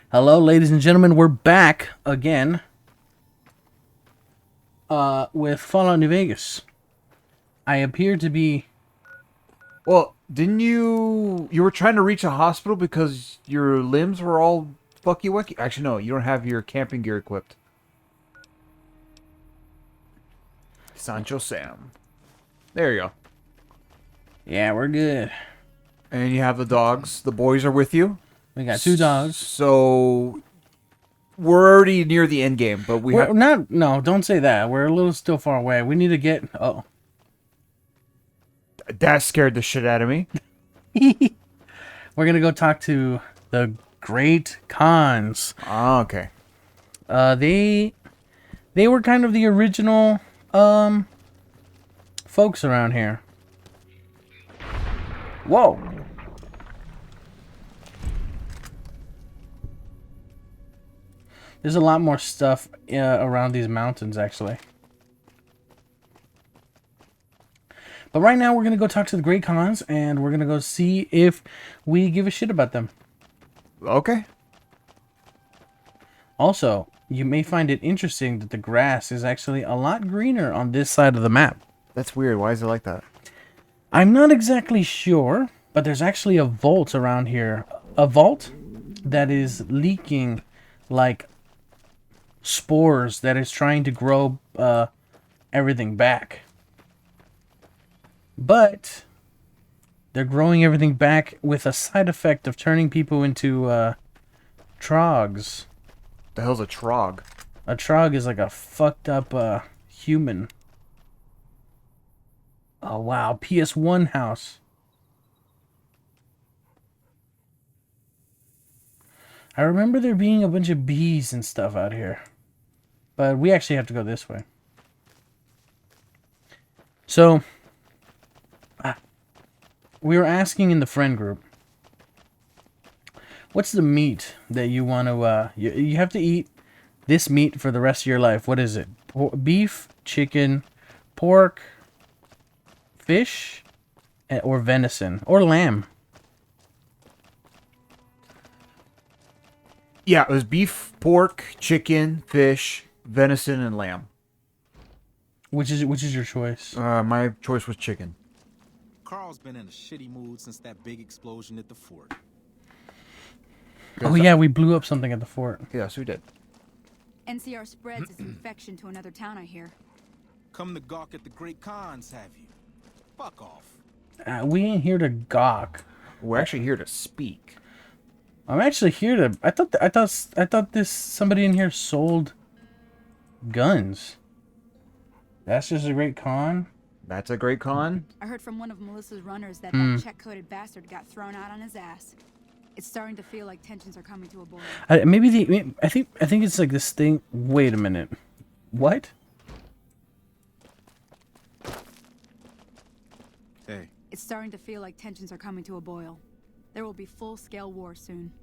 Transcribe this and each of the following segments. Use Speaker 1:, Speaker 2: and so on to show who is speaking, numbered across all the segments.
Speaker 1: Hello, ladies and gentlemen. We're back again with Fallout New Vegas. I appear to be...
Speaker 2: Well, didn't you were trying to reach a hospital because your limbs were all fucky wucky? Actually, no, you don't have your camping gear equipped. Sancho Sam. There you go.
Speaker 1: Yeah, we're good.
Speaker 2: And you have the dogs. The boys are with you.
Speaker 1: We got two dogs.
Speaker 2: So we're already near the end game, but we
Speaker 1: We're
Speaker 2: have
Speaker 1: not... No, don't say that. We're a little still far away. We need to get... Oh.
Speaker 2: that scared the shit out of me.
Speaker 1: We're going to go talk to the Great Khans.
Speaker 2: Ah, okay.
Speaker 1: They were kind of the original folks around here. Whoa. There's a lot more stuff around these mountains, actually. But right now, we're going to go talk to the Great Khans, and we're going to go see if we give a shit about them.
Speaker 2: Okay.
Speaker 1: Also, you may find it interesting that the grass is actually a lot greener on this side of the map.
Speaker 2: That's weird. Why is it like that?
Speaker 1: I'm not exactly sure, but there's actually a vault around here. A vault that is leaking like spores that is trying to grow everything back. But they're growing everything back with a side effect of turning people into trogs.
Speaker 2: The hell's a trog?
Speaker 1: A trog is like a fucked up human. Oh wow, PS1 house. I remember there being a bunch of bees and stuff out here. But we actually have to go this way. So, we were asking in the friend group, what's the meat that you want to, you have to eat this meat for the rest of your life. What is it? Beef, chicken, pork, fish, or venison, or lamb.
Speaker 2: Yeah, it was beef, pork, chicken, fish, venison, and lamb.
Speaker 1: Which is your choice?
Speaker 2: My choice was chicken.
Speaker 3: Carl's been in a shitty mood since that big explosion at the fort.
Speaker 1: Oh yeah, we blew up something at the fort.
Speaker 2: Yes, we did.
Speaker 4: NCR spreads its infection to another town, I hear.
Speaker 3: Come to gawk at the Great Khans, have you? Fuck off.
Speaker 1: We ain't here to gawk.
Speaker 2: We're actually here to speak.
Speaker 1: I'm actually here to. I thought this somebody in here sold guns. That's just a Great Khan.
Speaker 2: That's a Great Khan.
Speaker 4: I heard from one of Melissa's runners that that check-coded bastard got thrown out on his ass. It's starting to feel like tensions are coming to a boil.
Speaker 1: I think it's like this thing. Wait a minute. What?
Speaker 3: Hey.
Speaker 4: It's starting to feel like tensions are coming to a boil. There will be full-scale war soon.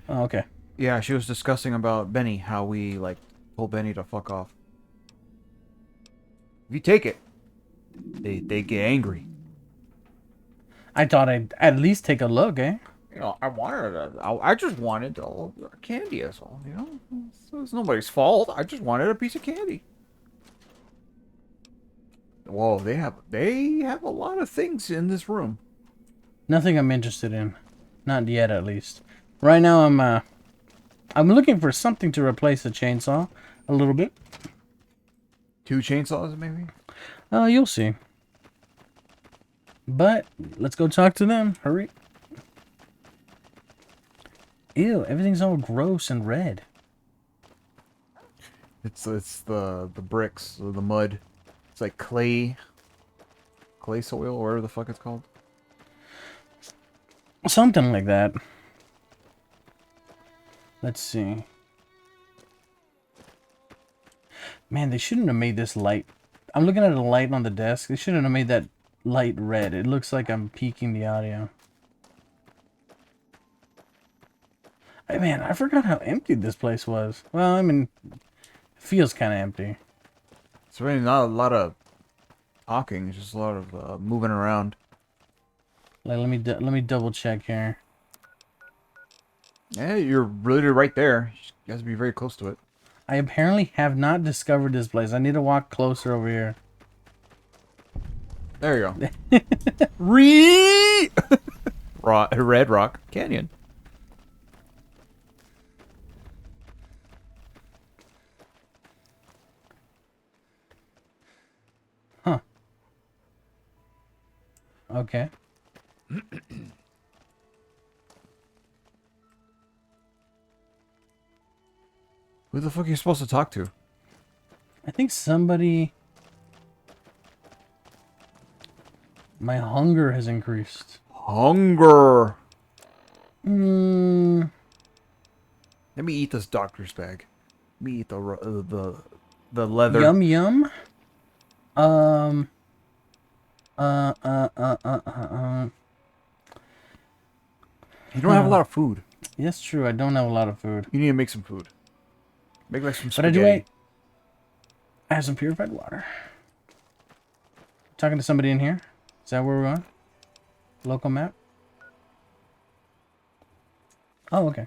Speaker 1: Oh, okay.
Speaker 2: Yeah, she was discussing about Benny, how we, like, told Benny to fuck off. If you take it, they get angry.
Speaker 1: I thought I'd at least take a look, eh?
Speaker 2: You know, I just wanted a candy, that's all, you know? It's nobody's fault. I just wanted a piece of candy. Whoa, they have a lot of things in this room.
Speaker 1: Nothing I'm interested in. Not yet, at least. Right now, I'm looking for something to replace the chainsaw a little bit.
Speaker 2: 2 chainsaws, maybe?
Speaker 1: You'll see. But let's go talk to them. Hurry. Ew, everything's all gross and red.
Speaker 2: It's the bricks, or the mud. It's like clay soil, or whatever the fuck it's called.
Speaker 1: Something like that. Let's see. Man, they shouldn't have made this light. I'm looking at a light on the desk. They shouldn't have made that light red. It looks like I'm peaking the audio. Hey, man, I forgot how empty this place was. Well, I mean, it feels kind of empty.
Speaker 2: It's really not a lot of talking. It's just a lot of moving around.
Speaker 1: Like, let me double check here.
Speaker 2: Yeah, you're really right there. You guys be very close to it.
Speaker 1: I apparently have not discovered this place. I need to walk closer over here.
Speaker 2: There you go. Red Rock Canyon.
Speaker 1: Huh. Okay.
Speaker 2: Who the fuck are you supposed to talk to?
Speaker 1: I think somebody... My hunger has increased.
Speaker 2: Hunger.
Speaker 1: Mm,
Speaker 2: Let me eat this doctor's bag. Let me eat the leather.
Speaker 1: yum yum. Um.
Speaker 2: You don't have a lot of food.
Speaker 1: Yes, true. I don't have a lot of food,
Speaker 2: You need to make some food. Make like some
Speaker 1: but I
Speaker 2: spaghetti.
Speaker 1: I have some purified water. Talking to somebody in here. Is that where we're going? Local map. Oh, okay.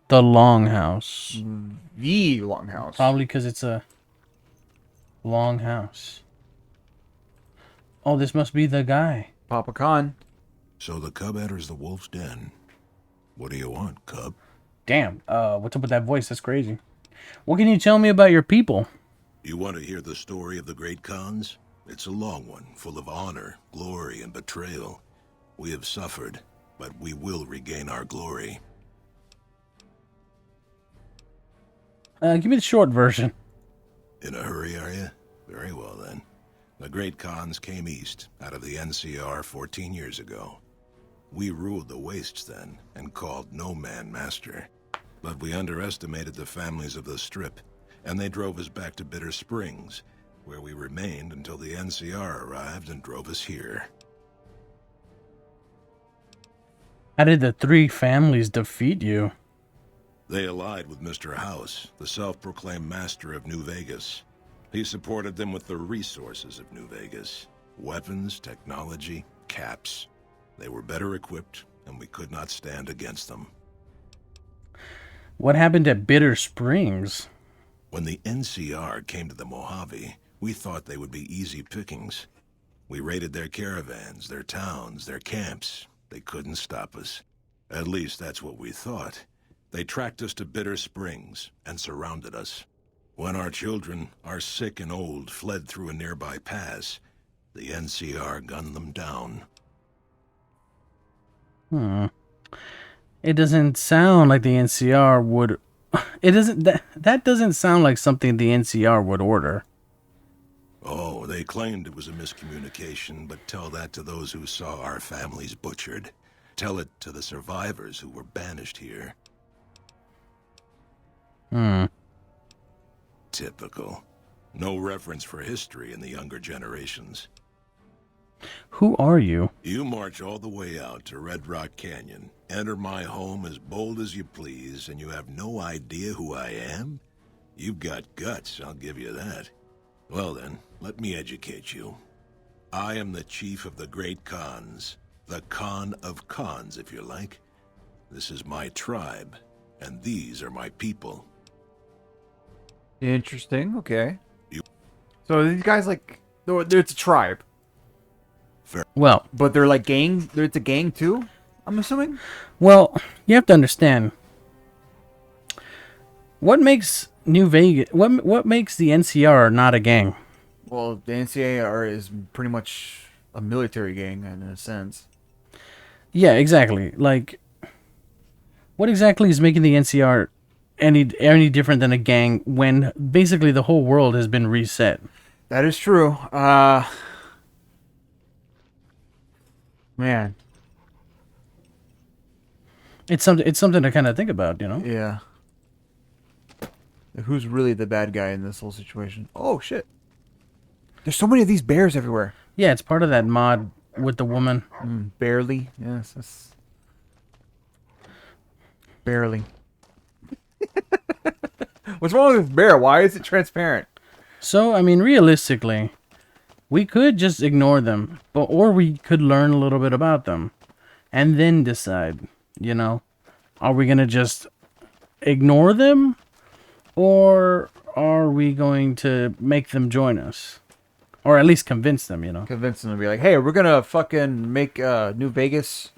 Speaker 1: The Longhouse.
Speaker 2: The longhouse.
Speaker 1: Probably because it's a long house. Oh, this must be the guy.
Speaker 2: Papa Khan.
Speaker 5: So the cub enters the wolf's den. What do you want, cub?
Speaker 1: Damn. What's up with that voice? That's crazy. What can you tell me about your people?
Speaker 5: You want to hear the story of the great Khans? It's a long one, full of honor, glory, and betrayal. We have suffered, but we will regain our glory.
Speaker 1: Give me the short version.
Speaker 5: In a hurry, are you? Very well, then. The great Khans came east, out of the NCR 14 years ago. We ruled the wastes then, and called no man master. But we underestimated the families of the Strip, and they drove us back to Bitter Springs, where we remained until the NCR arrived and drove us here.
Speaker 1: How did the three families defeat you?
Speaker 5: They allied with Mr. House, the self-proclaimed master of New Vegas. He supported them with the resources of New Vegas. Weapons, technology, caps. They were better equipped, and we could not stand against them.
Speaker 1: What happened at Bitter Springs?
Speaker 5: When the NCR came to the Mojave, we thought they would be easy pickings. We raided their caravans, their towns, their camps. They couldn't stop us. At least that's what we thought. They tracked us to Bitter Springs and surrounded us. When our children, our sick and old, fled through a nearby pass, the NCR gunned them down.
Speaker 1: It doesn't sound like the NCR would... It doesn't... That doesn't sound like something the NCR would order.
Speaker 5: Oh, they claimed it was a miscommunication, but tell that to those who saw our families butchered. Tell it to the survivors who were banished here. Typical. No reference for history in the younger generations.
Speaker 1: Who are you?
Speaker 5: You march all the way out to Red Rock Canyon, enter my home as bold as you please, and you have no idea who I am? You've got guts, I'll give you that. Well then, let me educate you. I am the chief of the great Khans. The Khan of Khans, if you like. This is my tribe, and these are my people.
Speaker 2: Interesting. Okay. So these guys like, it's a tribe,
Speaker 1: Well,
Speaker 2: but they're like gang. It's a gang too. I'm assuming.
Speaker 1: Well, you have to understand. What makes New Vegas... What makes the NCR not a gang?
Speaker 2: Well, the NCAR is pretty much a military gang in a sense.
Speaker 1: Yeah, exactly. Like, what exactly is making the NCR any different than a gang when basically the whole world has been reset?
Speaker 2: That is true. Man,
Speaker 1: It's something to kind of think about, you know?
Speaker 2: yeah. Who's really the bad guy in this whole situation? Oh shit! There's so many of these bears everywhere.
Speaker 1: Yeah, it's part of that mod with the woman.
Speaker 2: Barely. Yes, that's barely. What's wrong with this bear? Why is it transparent?
Speaker 1: So, I mean, realistically, we could just ignore them, or we could learn a little bit about them, and then decide, you know, Are we gonna just ignore them, or are we going to make them join us, or at least convince them?
Speaker 2: Convince them to be like, hey, we're gonna fucking make New Vegas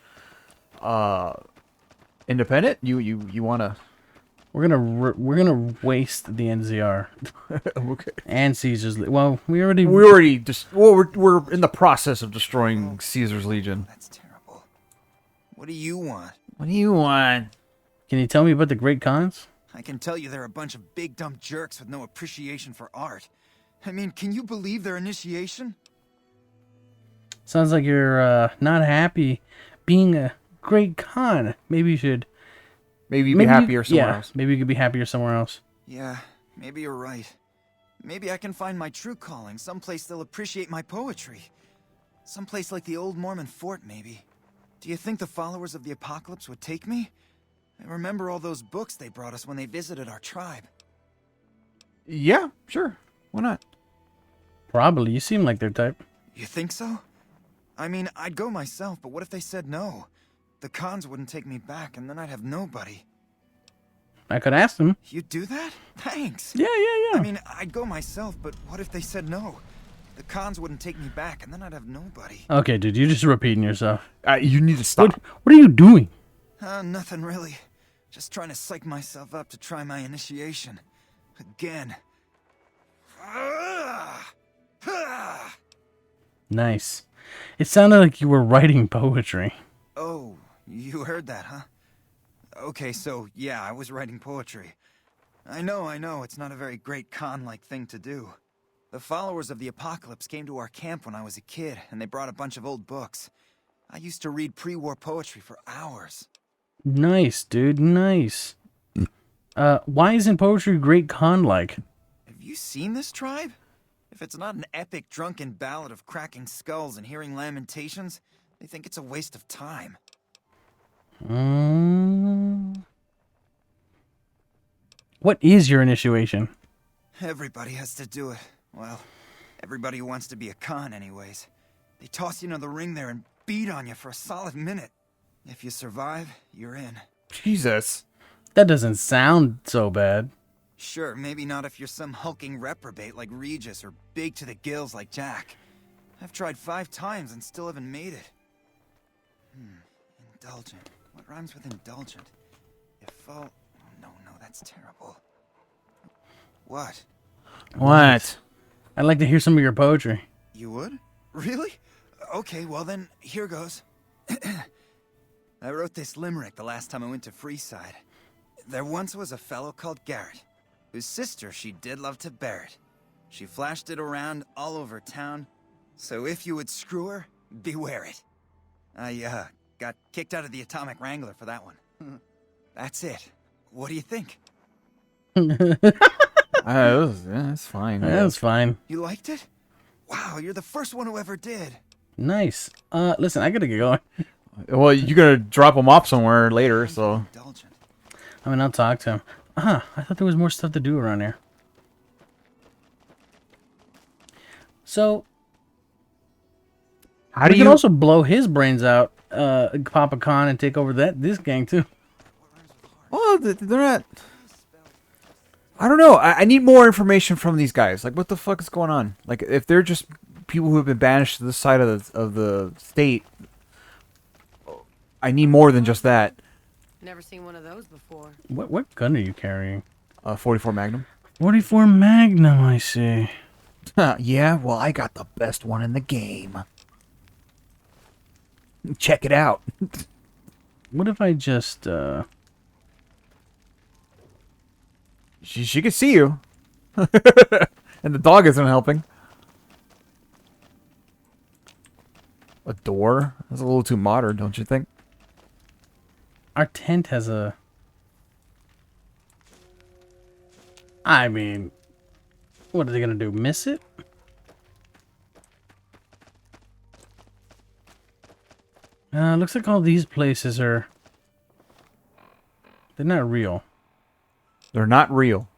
Speaker 2: independent. You wanna?
Speaker 1: We're gonna waste the NZR
Speaker 2: Okay.
Speaker 1: and Caesar's. Well, we already
Speaker 2: We're in the process of destroying Caesar's Legion.
Speaker 6: That's terrible. What do you want?
Speaker 2: What do you want?
Speaker 1: Can you tell me about the Great Khans?
Speaker 6: I can tell you they're a bunch of big dumb jerks with no appreciation for art. I mean, can you believe their initiation?
Speaker 1: Sounds like you're not happy being a Great Khan. Maybe you should.
Speaker 2: Maybe you'd be happier somewhere else.
Speaker 1: Maybe you could be happier somewhere else.
Speaker 6: Yeah, maybe you're right. Maybe I can find my true calling, someplace they'll appreciate my poetry. Someplace like the old Mormon fort, maybe. Do you think the followers of the apocalypse would take me? I remember all those books they brought us when they visited our tribe.
Speaker 2: Yeah, sure. Why not?
Speaker 1: Probably. You seem like their type.
Speaker 6: You think so? I mean, I'd go myself, but what if they said no? The Khans wouldn't take me back, and then I'd have nobody.
Speaker 1: I could ask them.
Speaker 6: You'd do that? Thanks.
Speaker 1: Yeah.
Speaker 6: I mean, I'd go myself, but what if they said no? The Khans wouldn't take me back, and then I'd have nobody.
Speaker 1: Okay, dude, you're just repeating yourself.
Speaker 2: You need to stop.
Speaker 1: What are you doing?
Speaker 6: Nothing really. Just trying to psych myself up to try my initiation. Again.
Speaker 1: Nice. It sounded like you were writing poetry.
Speaker 6: Oh, you heard that, huh? Okay, so, yeah, I was writing poetry. I know, it's not a very great Khan-like thing to do. The followers of the apocalypse came to our camp when I was a kid, and they brought a bunch of old books. I used to read pre-war poetry for hours.
Speaker 1: Nice, dude, nice. Why isn't poetry Great Khan-like?
Speaker 6: Have you seen this tribe? If it's not an epic drunken ballad of cracking skulls and hearing lamentations, they think it's a waste of time.
Speaker 1: What is your initiation?
Speaker 6: Everybody has to do it. Well, everybody who wants to be a Khan anyways. They toss you into the ring there and beat on you for a solid minute. If you survive, you're in.
Speaker 2: Jesus.
Speaker 1: That doesn't sound so bad.
Speaker 6: Sure, maybe not if you're some hulking reprobate like Regis or big to the gills like Jack. I've tried 5 times and still haven't made it. Indulgent. What rhymes with indulgent? Oh, no, that's terrible. What?
Speaker 2: What?
Speaker 1: I'd like to hear some of your poetry.
Speaker 6: You would? Really? Okay, well then, here goes. I wrote this limerick the last time I went to Freeside. There once was a fellow called Garrett, whose sister she did love to bear it. She flashed it around all over town, so if you would screw her, beware it. I, got kicked out of the Atomic Wrangler for that one. That's it. What do you think?
Speaker 2: That's fine.
Speaker 1: That's fine.
Speaker 6: You liked it? Wow, you're the first one who ever did.
Speaker 1: Nice. Listen, I gotta get going.
Speaker 2: Well, you're gonna drop him off somewhere later, so.
Speaker 6: Indulgent.
Speaker 1: I mean, I'll talk to him. I thought there was more stuff to do around here. So,
Speaker 2: How do
Speaker 1: we
Speaker 2: you
Speaker 1: can also blow his brains out, Papa Khan, and take over this gang too.
Speaker 2: Well, they're not. I don't know. I need more information from these guys. Like, what the fuck is going on? Like, if they're just people who have been banished to this side of the state, I need more than just that.
Speaker 7: Never seen one of those before.
Speaker 1: What gun are you carrying?
Speaker 2: 44 Magnum.
Speaker 1: 44 Magnum, I see.
Speaker 2: Yeah, well, I got the best one in the game. Check it out.
Speaker 1: What if I just,
Speaker 2: She can see you. And the dog isn't helping. A door? That's a little too modern, don't you think?
Speaker 1: Our tent has a... I mean... What are they gonna do? Miss it? Looks like all these places are... They're not real.
Speaker 2: They're not real.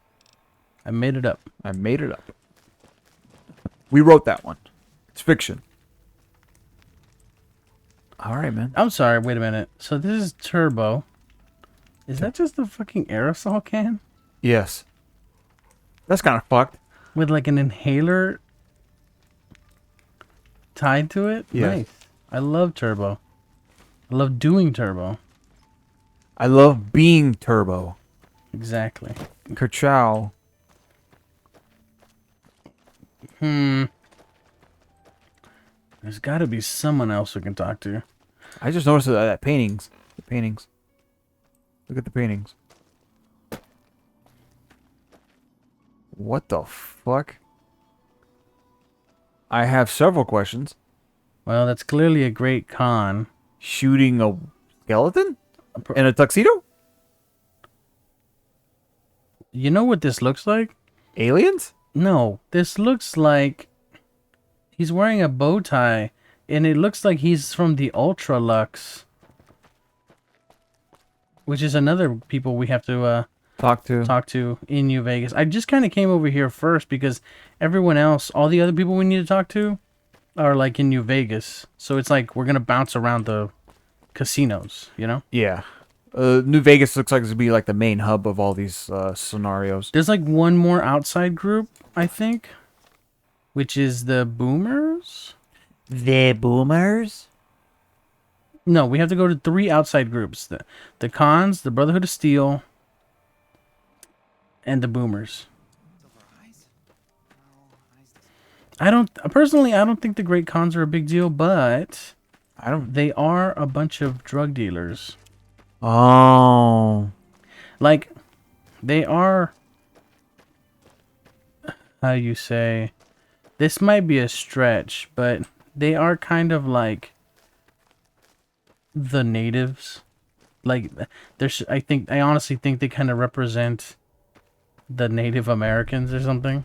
Speaker 1: I made it up.
Speaker 2: I made it up. We wrote that one. It's fiction. All right, man.
Speaker 1: I'm sorry, wait a minute. So this is Turbo. Is that just a fucking aerosol can
Speaker 2: Yes. That's kind of fucked.
Speaker 1: with like an inhaler tied to it?
Speaker 2: Yeah.
Speaker 1: Nice. I love turbo. I love doing turbo.
Speaker 2: I love being Turbo.
Speaker 1: Exactly.
Speaker 2: Kerchow.
Speaker 1: There's got to be someone else we can talk to.
Speaker 2: I just noticed that paintings. The paintings. Look at the paintings. What the fuck? I have several questions.
Speaker 1: Well, that's clearly a great con.
Speaker 2: Shooting a skeleton? In a tuxedo?
Speaker 1: You know what this looks like?
Speaker 2: Aliens?
Speaker 1: No, this looks like he's wearing a bow tie, and it looks like he's from the Ultra Lux, which is another people we have to
Speaker 2: Talk to.
Speaker 1: in New Vegas. I just kind of came over here first because everyone else, all the other people we need to talk to, are like in New Vegas. So it's like we're gonna bounce around the casinos, you know?
Speaker 2: Yeah. New Vegas looks like it's gonna be like the main hub of all these scenarios.
Speaker 1: There's like one more outside group, I think, which is the Boomers.
Speaker 2: The Boomers?
Speaker 1: No, we have to go to 3 outside groups: the Cons, the Brotherhood of Steel, and the Boomers. I don't think the Great Cons are a big deal, but they are a bunch of drug dealers.
Speaker 2: Oh.
Speaker 1: Like, they are, how you say, this might be a stretch, but they are kind of like the natives. Like, I honestly think they kind of represent the Native Americans or something.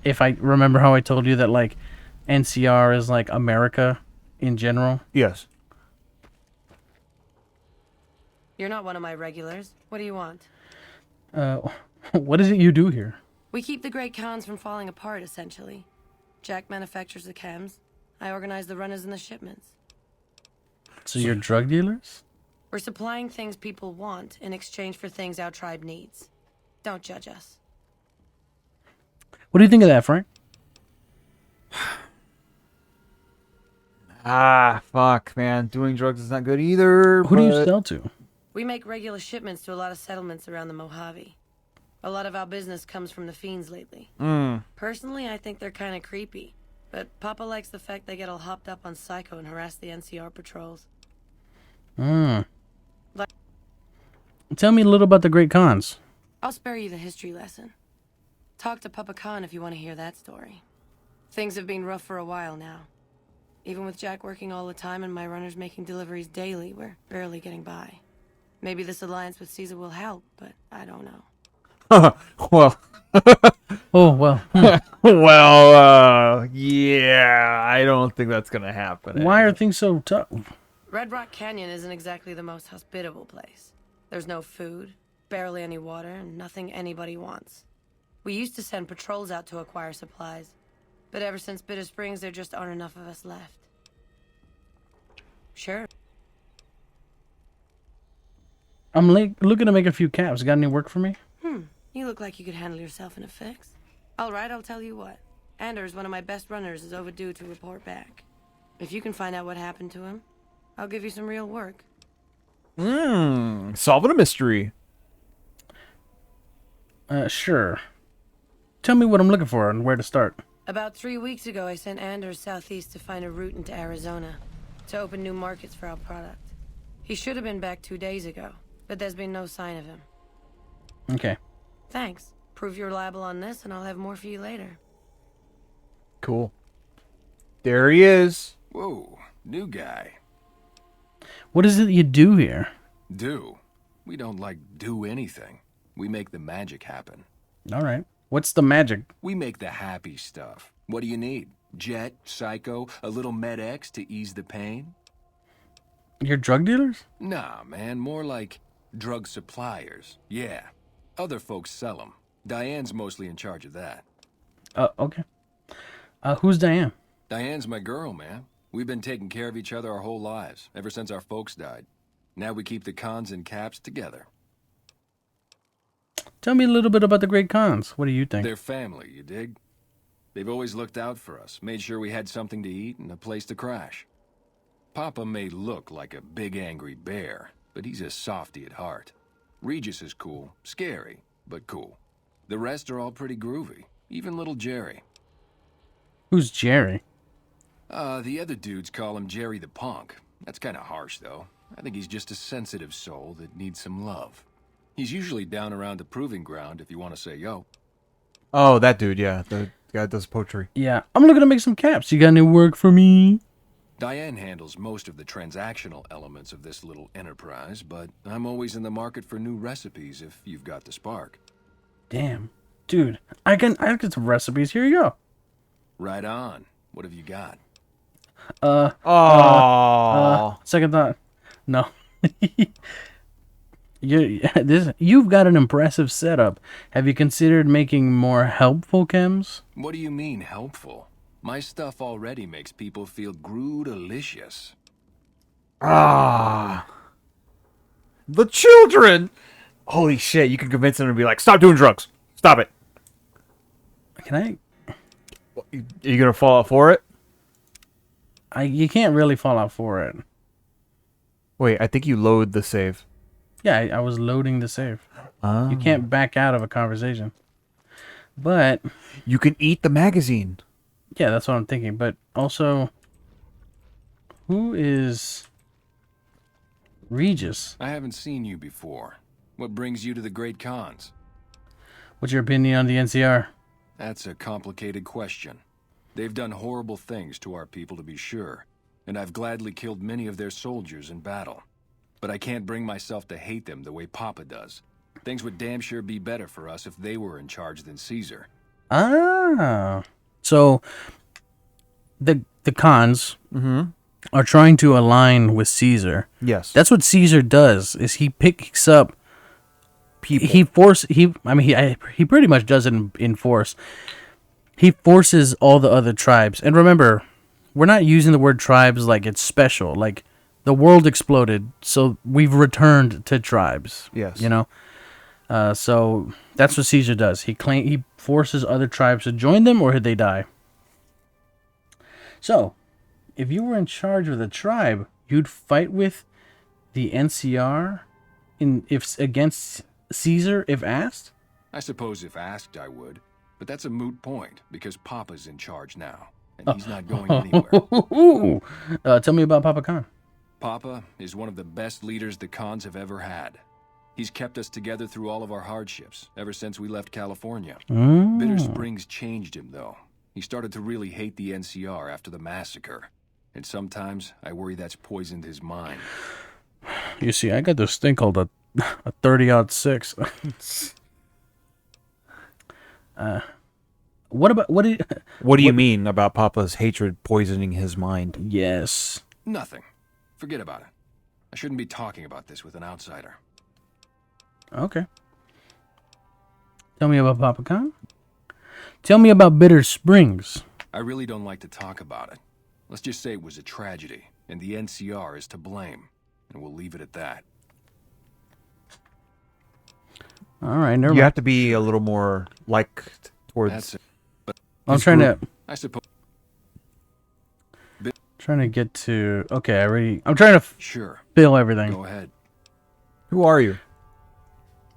Speaker 1: If I remember how I told you that, like, NCR is like America in general.
Speaker 2: Yes.
Speaker 7: You're not one of my regulars. What do you want?
Speaker 1: What is it you do here?
Speaker 7: We keep the Great Khans from falling apart, essentially. Jack manufactures the chems. I organize the runners and the shipments.
Speaker 1: So you're drug dealers?
Speaker 7: We're supplying things people want in exchange for things our tribe needs. Don't judge us.
Speaker 1: What do you think of that, Frank?
Speaker 2: Ah, fuck, man. Doing drugs is not good either.
Speaker 1: Who do you
Speaker 2: but-
Speaker 1: sell to?
Speaker 7: We make regular shipments to a lot of settlements around the Mojave. A lot of our business comes from the fiends lately. Personally, I think they're kind of creepy. But Papa likes the fact they get all hopped up on Psycho and harass the NCR patrols.
Speaker 1: Tell me a little about the Great Cons.
Speaker 7: I'll spare you the history lesson. Talk to Papa Khan if you want to hear that story. Things have been rough for a while now. Even with Jack working all the time and my runners making deliveries daily, we're barely getting by. Maybe this alliance with Caesar will help, but I don't know.
Speaker 2: Well,
Speaker 1: Oh, well.
Speaker 2: well, yeah, I don't think that's gonna happen.
Speaker 1: Why are things so tough?
Speaker 7: Red Rock Canyon isn't exactly the most hospitable place. There's no food, barely any water, and nothing anybody wants. We used to send patrols out to acquire supplies, but ever since Bitter Springs, there just aren't enough of us left. Sure.
Speaker 1: I'm looking to make a few caps. Got any work for me?
Speaker 7: You look like you could handle yourself in a fix. All right, I'll tell you what. Anders, one of my best runners, is overdue to report back. If you can find out what happened to him, I'll give you some real work.
Speaker 2: Solving a mystery.
Speaker 1: Sure. Tell me what I'm looking for and where to start.
Speaker 7: About 3 weeks ago, I sent Anders southeast to find a route into Arizona, to open new markets for our product. He should have been back 2 days ago, but there's been no sign of him.
Speaker 1: Okay.
Speaker 7: Thanks. Prove you're reliable on this, and I'll have more for you later.
Speaker 2: Cool. There he is.
Speaker 8: Whoa, new guy.
Speaker 1: What is it you do here?
Speaker 8: Do. We don't, do anything. We make the magic happen.
Speaker 1: All right. What's the magic?
Speaker 8: We make the happy stuff. What do you need? Jet, Psycho, a little Med-X to ease the pain?
Speaker 1: You're drug dealers?
Speaker 8: Nah, man, more like drug suppliers. Yeah. Other folks sell them. Diane's mostly in charge of that.
Speaker 1: Okay. Who's Diane?
Speaker 8: Diane's my girl, man. We've been taking care of each other our whole lives, ever since our folks died. Now we keep the cons and caps together.
Speaker 1: Tell me a little bit about the Great Khans. What do you think?
Speaker 8: They're family, you dig? They've always looked out for us, made sure we had something to eat and a place to crash. Papa may look like a big angry bear, but he's a softy at heart. Regis is cool, scary, but cool. The rest are all pretty groovy, even little Jerry.
Speaker 1: Who's Jerry?
Speaker 8: The other dudes call him Jerry the Punk. That's kind of harsh, though. I think he's just a sensitive soul that needs some love. He's usually down around the proving ground if you want to say yo.
Speaker 2: Oh, that dude, yeah. The guy that does poetry.
Speaker 1: Yeah, I'm looking to make some caps. You got any work for me?
Speaker 8: Diane handles most of the transactional elements of this little enterprise, but I'm always in the market for new recipes if you've got the spark.
Speaker 1: Damn. Dude, I can get some recipes. Here you go.
Speaker 8: Right on. What have you got?
Speaker 1: Second thought. No. You've got an impressive setup. Have you considered making more helpful chems?
Speaker 8: What do you mean, helpful? My stuff already makes people feel groo-delicious.
Speaker 2: The children! Holy shit, you can convince them to be like, stop doing drugs. Stop it.
Speaker 1: Can I?
Speaker 2: Are you going to fall out for it?
Speaker 1: You can't really fall out for it.
Speaker 2: Wait, I think you load the save.
Speaker 1: Yeah, I was loading the save. You can't back out of a conversation. But
Speaker 2: you can eat the magazine.
Speaker 1: Yeah, that's what I'm thinking. But also, who is Regis?
Speaker 8: I haven't seen you before. What brings you to the Great Khans?
Speaker 1: What's your opinion on the NCR?
Speaker 8: That's a complicated question. They've done horrible things to our people, to be sure, and I've gladly killed many of their soldiers in battle. But I can't bring myself to hate them the way Papa does. Things would damn sure be better for us if they were in charge than Caesar.
Speaker 1: So the Khans are trying to align with Caesar.
Speaker 2: Yes.
Speaker 1: That's what Caesar does, is he picks up people. He pretty much does it in force. He forces all the other tribes. And remember, we're not using the word tribes like it's special. Like, the world exploded, so we've returned to tribes.
Speaker 2: Yes.
Speaker 1: You know? So that's what Caesar does. He forces other tribes to join them or they die. So, if you were in charge of the tribe, you'd fight with the NCR against Caesar if asked?
Speaker 8: I suppose if asked I would, but that's a moot point because Papa's in charge now, and he's not going anywhere.
Speaker 1: Tell me about Papa Khan.
Speaker 8: Papa is one of the best leaders the Khans have ever had. He's kept us together through all of our hardships, ever since we left California. Bitter Springs changed him, though. He started to really hate the NCR after the massacre. And sometimes I worry that's poisoned his mind.
Speaker 1: You see, I got this thing called a 30-06. What
Speaker 2: do you mean about Papa's hatred poisoning his mind?
Speaker 1: Yes.
Speaker 8: Nothing. Forget about it. I shouldn't be talking about this with an outsider.
Speaker 1: Okay. Tell me about Papa Khan. Tell me about Bitter Springs.
Speaker 8: I really don't like to talk about it. Let's just say it was a tragedy, and the NCR is to blame. And we'll leave it at that.
Speaker 1: All right, never mind.
Speaker 2: You have to be a little more towards...
Speaker 8: That's it. But
Speaker 1: I'm trying to...
Speaker 8: I suppose...
Speaker 1: Trying to get to... Okay, I'm trying to
Speaker 8: Sure.
Speaker 1: fill everything.
Speaker 8: Go ahead.
Speaker 2: Who are you?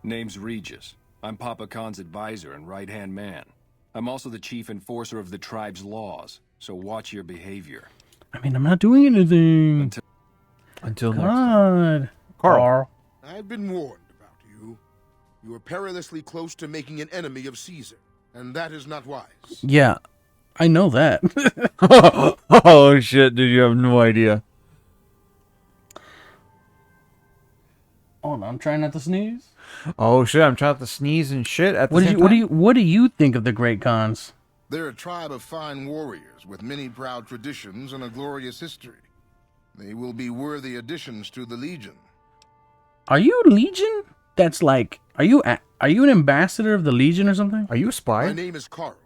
Speaker 8: Name's Regis. I'm Papa Khan's advisor and right-hand man. I'm also the chief enforcer of the tribe's laws, so watch your behavior.
Speaker 1: I mean, I'm not doing anything.
Speaker 2: Until next
Speaker 1: time. God.
Speaker 2: Carl.
Speaker 9: I've been warned about you. You are perilously close to making an enemy of Caesar, and that is not wise.
Speaker 1: Yeah, I know that.
Speaker 2: Oh shit, dude, you have no idea.
Speaker 1: Hold on, I'm trying not to sneeze.
Speaker 2: Oh shit, I'm trying to sneeze and shit at the same time.
Speaker 1: What do you think of the Great Khans?
Speaker 9: They're a tribe of fine warriors with many proud traditions and a glorious history. They will be worthy additions to the Legion.
Speaker 1: Are you Legion? That's like, are you an ambassador of the Legion or something?
Speaker 2: Are you a spy?
Speaker 9: My name is Carl.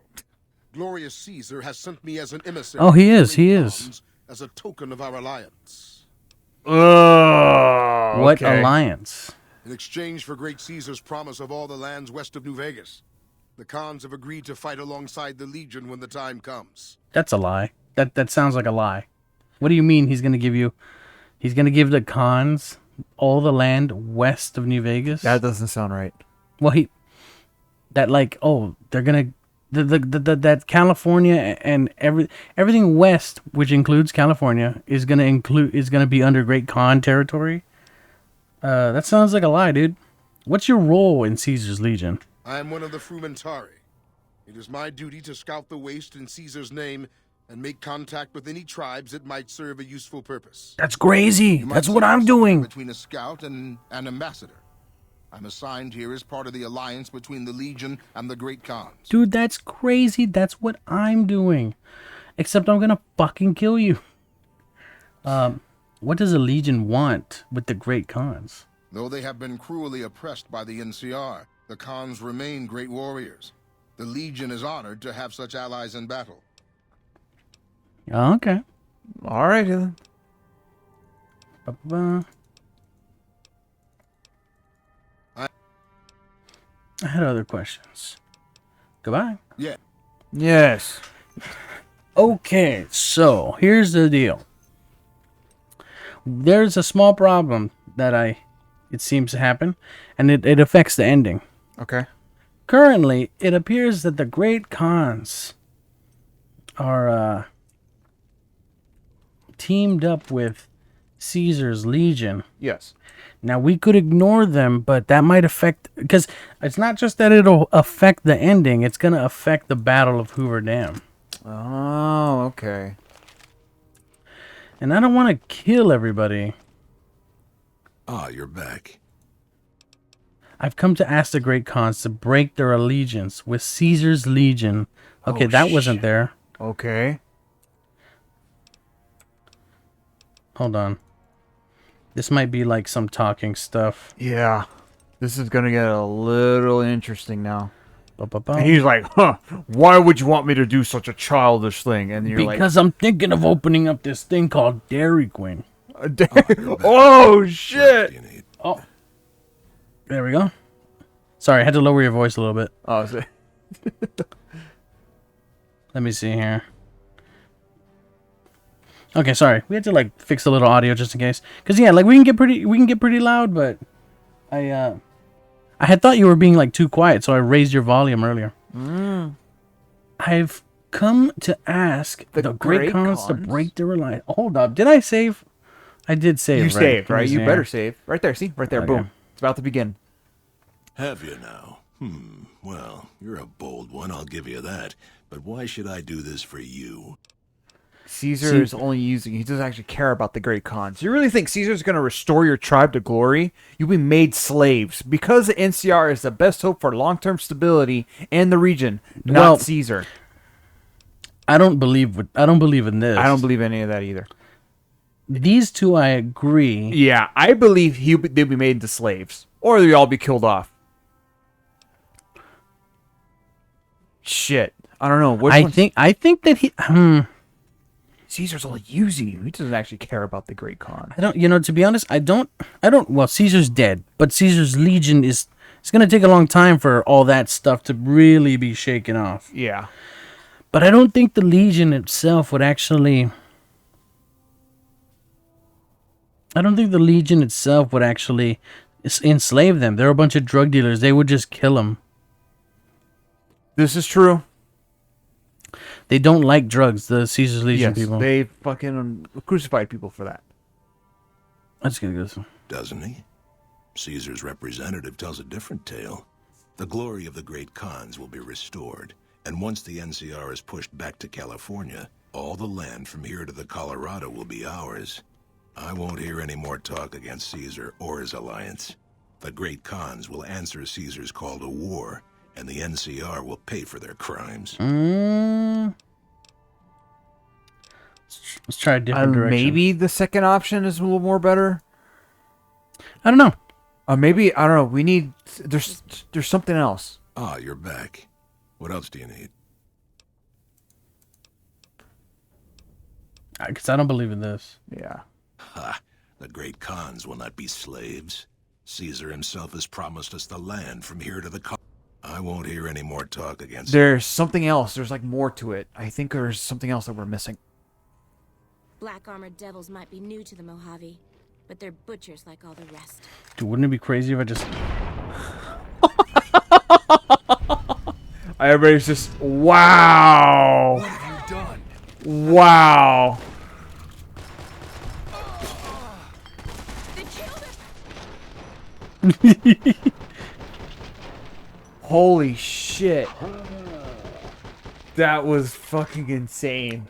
Speaker 9: Glorious Caesar has sent me as an emissary.
Speaker 1: Oh, he is.
Speaker 9: As a token of our alliance.
Speaker 1: What alliance?
Speaker 9: in exchange for Great Caesar's promise of all the lands west of New Vegas. The Khans have agreed to fight alongside the Legion when the time comes.
Speaker 1: That's a lie. That sounds like a lie. What do you mean he's going to give you... He's going to give the Khans all the land west of New Vegas?
Speaker 2: That doesn't sound right.
Speaker 1: Well, they're going to... That California and everything west, which includes California, is gonna be under Great Khan territory. That sounds like a lie, dude. What's your role in Caesar's Legion?
Speaker 9: I am one of the Frumentari. It is my duty to scout the waste in Caesar's name and make contact with any tribes that might serve a useful purpose.
Speaker 1: That's crazy.
Speaker 9: You might
Speaker 1: That's
Speaker 9: say
Speaker 1: what I'm
Speaker 9: it's
Speaker 1: doing.
Speaker 9: Between a scout and an ambassador. I'm assigned here as part of the alliance between the Legion and the Great Khans.
Speaker 1: Dude, that's crazy. That's what I'm doing. Except I'm gonna fucking kill you. What does the Legion want with the Great Khans?
Speaker 9: Though they have been cruelly oppressed by the NCR, the Khans remain great warriors. The Legion is honored to have such allies in battle.
Speaker 1: Okay.
Speaker 2: All right, then.
Speaker 1: Ba-ba. I had other questions. Goodbye.
Speaker 9: Yeah.
Speaker 2: Yes.
Speaker 1: Okay, so here's the deal. There's a small problem that it seems to happen, and it affects the ending.
Speaker 2: Okay.
Speaker 1: Currently, it appears that the Great Khans are teamed up with Caesar's Legion.
Speaker 2: Yes.
Speaker 1: Now, we could ignore them, but that might affect... Because it's not just that it'll affect the ending, it's going to affect the Battle of Hoover Dam.
Speaker 2: Oh, okay.
Speaker 1: And I don't want to kill everybody.
Speaker 5: Ah, you're back.
Speaker 1: I've come to ask the Great Khans to break their allegiance with Caesar's Legion. Okay, that wasn't there.
Speaker 2: Okay.
Speaker 1: Hold on. This might be like some talking stuff.
Speaker 2: Yeah. This is going to get a little interesting now.
Speaker 1: Ba-ba-ba.
Speaker 2: And he's like, why would you want me to do such a childish thing? And you're
Speaker 1: Because I'm thinking of opening up this thing called Dairy Queen.
Speaker 2: Oh, shit.
Speaker 1: Oh. There we go. Sorry, I had to lower your voice a little bit.
Speaker 2: Oh, is it?
Speaker 1: Let me see here. Okay, sorry. We had to like fix a little audio just in case. Cause yeah, like we can get pretty loud, but I had thought you were being like too quiet, so I raised your volume earlier. I've come to ask the Great Khans to break their alliance. Hold up, did I save? I did save.
Speaker 2: You
Speaker 1: right?
Speaker 2: saved, right? You
Speaker 1: Yeah.
Speaker 2: better save. Right there, see? Right there,
Speaker 1: Okay.
Speaker 2: boom. It's about to begin.
Speaker 5: Have you now? Well, you're a bold one, I'll give you that. But why should I do this for you?
Speaker 2: Caesar is only using... He doesn't actually care about the Great Khans. You really think Caesar's going to restore your tribe to glory? You'll be made slaves. Because the NCR is the best hope for long-term stability in the region, not Caesar.
Speaker 1: I don't believe in this.
Speaker 2: I don't believe any of that either.
Speaker 1: These two, I agree.
Speaker 2: Yeah, I believe they'll be made into slaves. Or they'll all be killed off. Shit. I don't know.
Speaker 1: I think that he...
Speaker 2: Caesar's only using you. He doesn't actually care about the Great Khan.
Speaker 1: I don't, to be honest, I don't, well, Caesar's dead, but Caesar's Legion it's going to take a long time for all that stuff to really be shaken off.
Speaker 2: Yeah.
Speaker 1: But I don't think the Legion itself would actually, enslave them. They're a bunch of drug dealers. They would just kill them.
Speaker 2: This is true.
Speaker 1: They don't like drugs, the Caesar's Legion people.
Speaker 2: They fucking crucified people for that.
Speaker 1: I'm just going to go through.
Speaker 5: Doesn't he? Caesar's representative tells a different tale. The glory of the Great Khans will be restored, and once the NCR is pushed back to California, all the land from here to the Colorado will be ours. I won't hear any more talk against Caesar or his alliance. The Great Khans will answer Caesar's call to war, and the NCR will pay for their crimes.
Speaker 1: Let's try a different direction.
Speaker 2: Maybe the second option is a little more better.
Speaker 1: I don't know.
Speaker 2: Maybe, I don't know. We need... There's something else.
Speaker 5: Ah, you're back. What else do you need?
Speaker 1: Because I don't believe in this.
Speaker 2: Yeah.
Speaker 5: Ha! The Great Khans will not be slaves. Caesar himself has promised us the land from here to the I won't hear any more talk against
Speaker 2: There's something else. There's like more to it. I think there's something else that we're missing.
Speaker 10: Black armored devils might be new to the Mojave, but they're butchers like all the rest.
Speaker 1: Dude, wouldn't it be crazy if I just...
Speaker 2: Everybody's just, wow.
Speaker 8: What have you done?
Speaker 2: Wow.
Speaker 10: They killed him!
Speaker 2: Holy shit. That was fucking insane.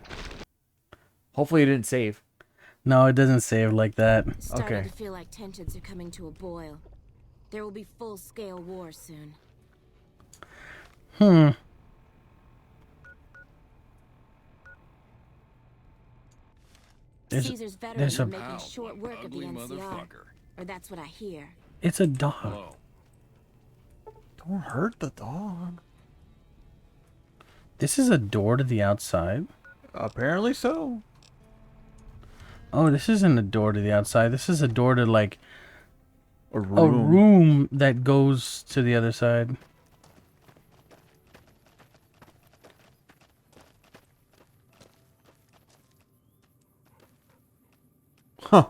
Speaker 2: Hopefully it didn't save.
Speaker 1: No, it doesn't save like that.
Speaker 10: Starting
Speaker 2: Okay.
Speaker 10: to feel like tensions are coming to a boil. There will be full-scale war soon. Caesar's veterans
Speaker 1: a-
Speaker 10: are making
Speaker 8: Ow,
Speaker 10: short work of the
Speaker 8: ugly
Speaker 10: NCR.
Speaker 8: motherfucker.
Speaker 10: Or that's what I hear.
Speaker 1: It's a dog.
Speaker 8: Hello.
Speaker 2: Don't hurt the dog.
Speaker 1: This is a door to the outside.
Speaker 2: Apparently so.
Speaker 1: Oh, this isn't a door to the outside. This is a door to, like,
Speaker 2: A
Speaker 1: a
Speaker 2: room.
Speaker 1: room that goes to the other side.
Speaker 2: Huh.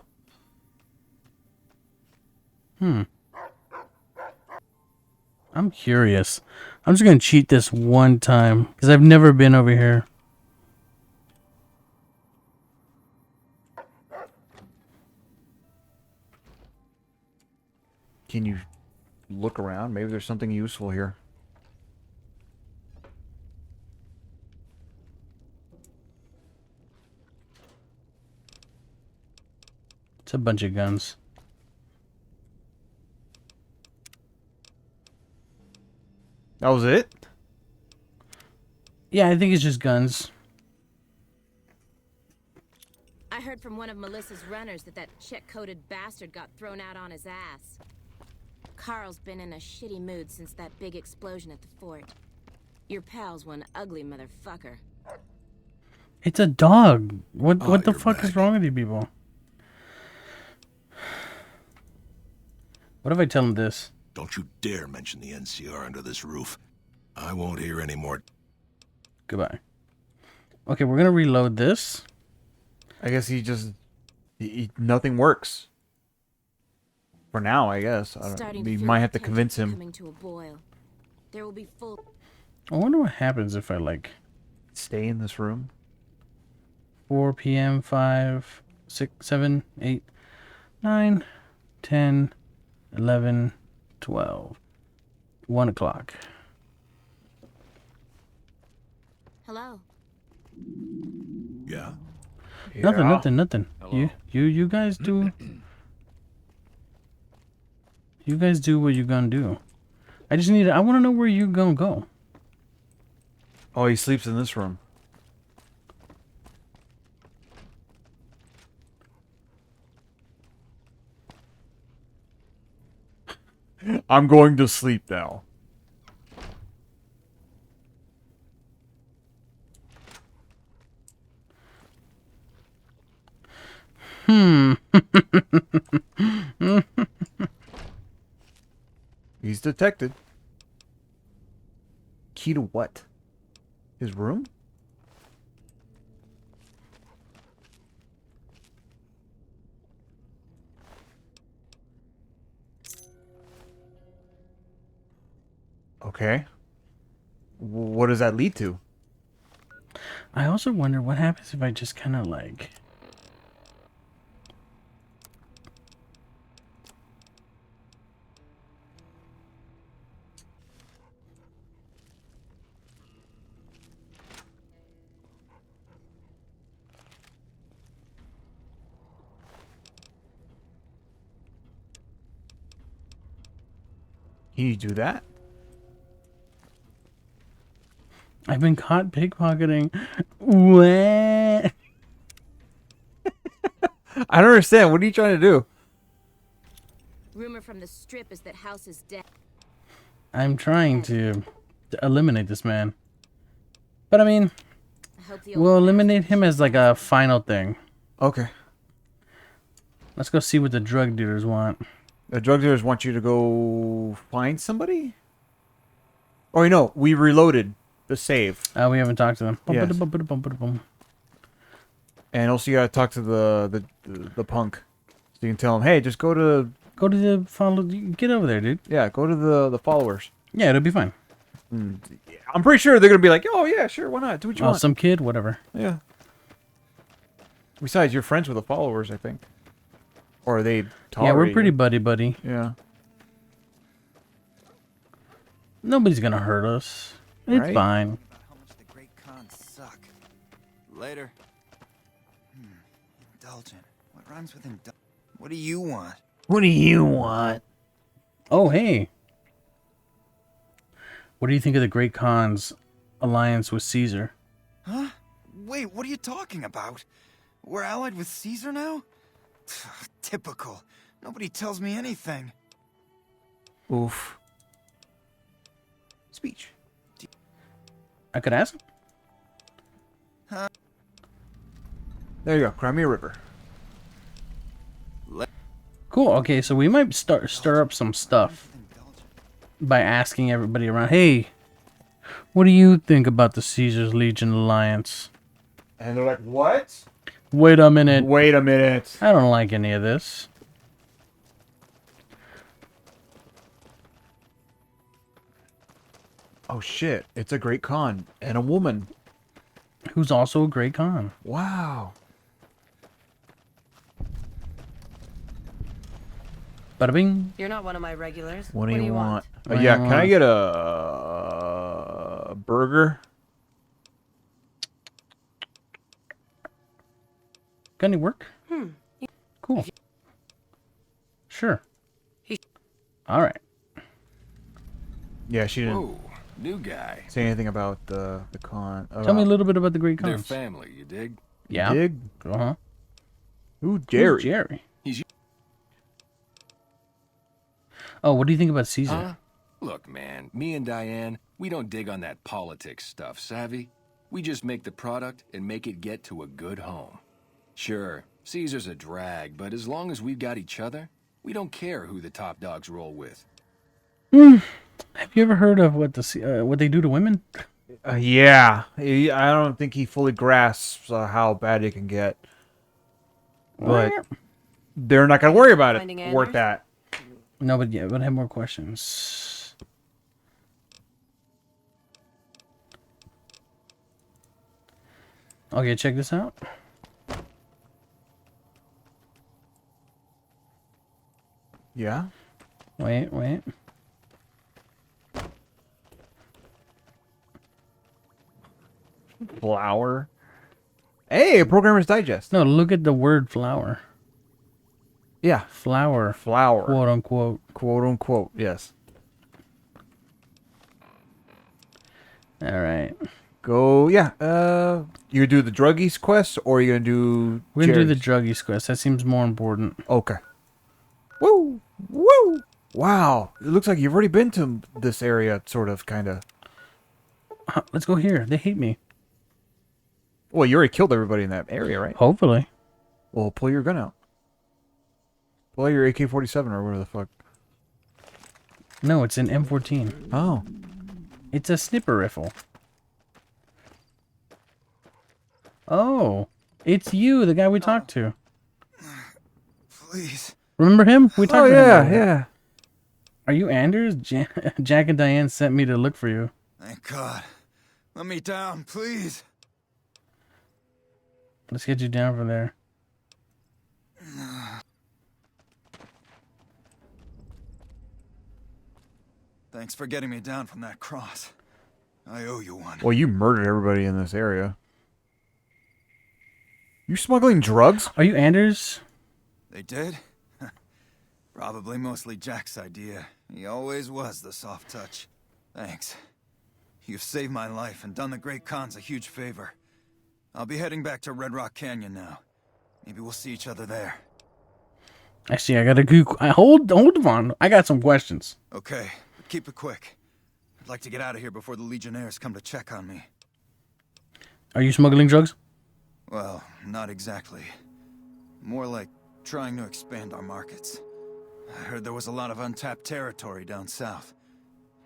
Speaker 1: I'm curious. I'm just gonna cheat this one time because I've never been over here.
Speaker 2: Can you look around? Maybe there's something useful here.
Speaker 1: It's a bunch of guns.
Speaker 2: That was it?
Speaker 1: Yeah, I think it's just guns.
Speaker 10: I heard from one of Melissa's runners that check-coded bastard got thrown out on his ass. Carl's been in a shitty mood since that big explosion at the fort. Your pal's one ugly motherfucker.
Speaker 1: It's a dog. What
Speaker 5: Oh,
Speaker 1: the
Speaker 5: you're
Speaker 1: fuck is
Speaker 5: back.
Speaker 1: wrong with you people? What if I tell him this?
Speaker 5: Don't you dare mention the NCR under this roof. I won't hear any more.
Speaker 1: Goodbye. Okay, we're gonna reload this.
Speaker 2: I guess nothing works. For now, I guess.
Speaker 10: Starting
Speaker 2: We
Speaker 10: to feel
Speaker 2: might
Speaker 10: like
Speaker 2: have to
Speaker 10: tensions
Speaker 2: convince
Speaker 10: are
Speaker 2: him.
Speaker 10: coming to a boil. There will be full.
Speaker 1: I wonder what happens if I, like,
Speaker 2: Stay in this room.
Speaker 1: 4 p.m., 5, 6, 7, 8, 9, 10, 11, 12, 1 o'clock.
Speaker 10: Hello.
Speaker 5: Yeah?
Speaker 1: Nothing.
Speaker 8: Hello?
Speaker 1: You guys do. You guys do what you gonna do. I just need. I want to know where you gonna go.
Speaker 2: Oh, he sleeps in this room. I'm going to sleep now. He's detected. Key to what? His room? Okay. What does that lead to?
Speaker 1: I also wonder what happens if I just kind of like.
Speaker 2: Can you do that?
Speaker 1: I've been caught pickpocketing. What?
Speaker 2: I don't understand. What are you trying to do?
Speaker 10: Rumor from the strip is that House is dead.
Speaker 1: I'm trying to eliminate this man. But I mean,
Speaker 10: I hope the
Speaker 1: we'll
Speaker 10: old
Speaker 1: eliminate him as like a final thing.
Speaker 2: Okay.
Speaker 1: Let's go see what the drug dealers want.
Speaker 2: The drug dealers want you to go find somebody? Oh, no, we reloaded the save.
Speaker 1: We haven't talked to them.
Speaker 2: Yes. And also you gotta talk to the punk. So you can tell him, hey, just go to
Speaker 1: the follow. Get over there, dude.
Speaker 2: Yeah, go to the followers.
Speaker 1: Yeah, it'll be fine.
Speaker 2: I'm pretty sure they're gonna be like, oh yeah, sure, why not? Do what you want.
Speaker 1: Some kid, whatever.
Speaker 2: Yeah. Besides, you're friends with the followers, I think. Or are they
Speaker 1: Yeah, we're pretty buddy.
Speaker 2: Yeah.
Speaker 1: Nobody's gonna hurt us. It's
Speaker 2: Right?
Speaker 1: fine.
Speaker 6: How much the Great Khans suck. Later. Indulgent. What rhymes with indulgent? What do you want?
Speaker 2: What do you want?
Speaker 1: Oh, hey. What do you think of the Great Khan's alliance with Caesar?
Speaker 6: Huh? Wait, what are you talking about? We're allied with Caesar now? Typical. Nobody tells me anything.
Speaker 2: Oof. Speech.
Speaker 1: I could ask him.
Speaker 2: There you go, Crimea River.
Speaker 1: Cool. Okay, so we might stir up some stuff by asking everybody around, hey, what do you think about the Caesar's Legion alliance?
Speaker 2: And they're like, what?
Speaker 1: Wait a minute.
Speaker 2: Wait a minute.
Speaker 1: I don't like any of this.
Speaker 2: Oh shit, it's a Great Khan and a woman.
Speaker 1: Who's also a Great Khan.
Speaker 2: Wow.
Speaker 1: Bada bing.
Speaker 7: You're not one of my regulars.
Speaker 2: What do you want?
Speaker 1: What do
Speaker 2: Yeah,
Speaker 1: you
Speaker 2: can I
Speaker 1: want?
Speaker 2: get a
Speaker 1: Got any work? Cool. Sure. All right.
Speaker 2: Yeah, she didn't
Speaker 8: Whoa, new guy.
Speaker 2: say anything about the con.
Speaker 1: Tell me a little bit about the Great
Speaker 8: Their
Speaker 1: Khans.
Speaker 8: family, you dig?
Speaker 1: Yeah.
Speaker 2: Dig?
Speaker 1: Uh-huh.
Speaker 2: Ooh,
Speaker 1: Who's
Speaker 2: Jerry.
Speaker 1: Jerry?
Speaker 8: He's
Speaker 1: Oh, what do you think about Caesar?
Speaker 8: Huh? Look, man, me and Diane, we don't dig on that politics stuff, savvy? We just make the product and make it get to a good home. Sure, Caesar's a drag, but as long as we've got each other, we don't care who the top dogs roll with.
Speaker 1: Have you ever heard of what they do to women?
Speaker 2: Yeah, I don't think he fully grasps how bad it can get. But they're not gonna worry about
Speaker 7: Finding
Speaker 2: it. Worth
Speaker 7: Anders?
Speaker 2: that.
Speaker 1: No, but yeah, but I have more questions. Okay, check this out.
Speaker 2: Yeah.
Speaker 1: Wait.
Speaker 2: Flower. Hey, Programmer's Digest.
Speaker 1: No, look at the word flower.
Speaker 2: Yeah.
Speaker 1: Flower,
Speaker 2: Flower.
Speaker 1: quote unquote.
Speaker 2: Quote unquote. Yes.
Speaker 1: All right.
Speaker 2: Go. Yeah. You gonna do the druggies quest or are you gonna do?
Speaker 1: We're gonna do the
Speaker 2: Jerry's?
Speaker 1: druggies quest. That seems more important.
Speaker 2: Okay. Woo! Woo! Wow. It looks like you've already been to this area, sort of, kind of.
Speaker 1: Let's go here. They hate me.
Speaker 2: Well, you already killed everybody in that area, right?
Speaker 1: Hopefully.
Speaker 2: Well, pull your gun out. Pull out your AK-47 or whatever the fuck.
Speaker 1: No, it's an M14.
Speaker 2: Oh.
Speaker 1: It's a snipper rifle. Oh, it's you, the guy we talked to.
Speaker 6: Please.
Speaker 1: Remember him? We talked to him. earlier.
Speaker 2: yeah.
Speaker 1: Are you Anders? Jack and Diane sent me to look for you.
Speaker 6: Thank God. Let me down, please.
Speaker 1: Let's get you down from there.
Speaker 6: Thanks for getting me down from that cross. I owe you one.
Speaker 2: Well, you murdered everybody in this area. You smuggling drugs?
Speaker 1: Are you Anders?
Speaker 6: They did? Probably mostly Jack's idea. He always was the soft touch. Thanks. You've saved my life and done the Great Khans a huge favor. I'll be heading back to Red Rock Canyon now. Maybe we'll see each other there.
Speaker 1: Actually, I gotta go. Hold on. I got some questions.
Speaker 6: Okay, but keep it quick. I'd like to get out of here before the Legionnaires come to check on me.
Speaker 1: Are you smuggling drugs?
Speaker 6: Well, not exactly. More like trying to expand our markets. I heard there was a lot of untapped territory down south,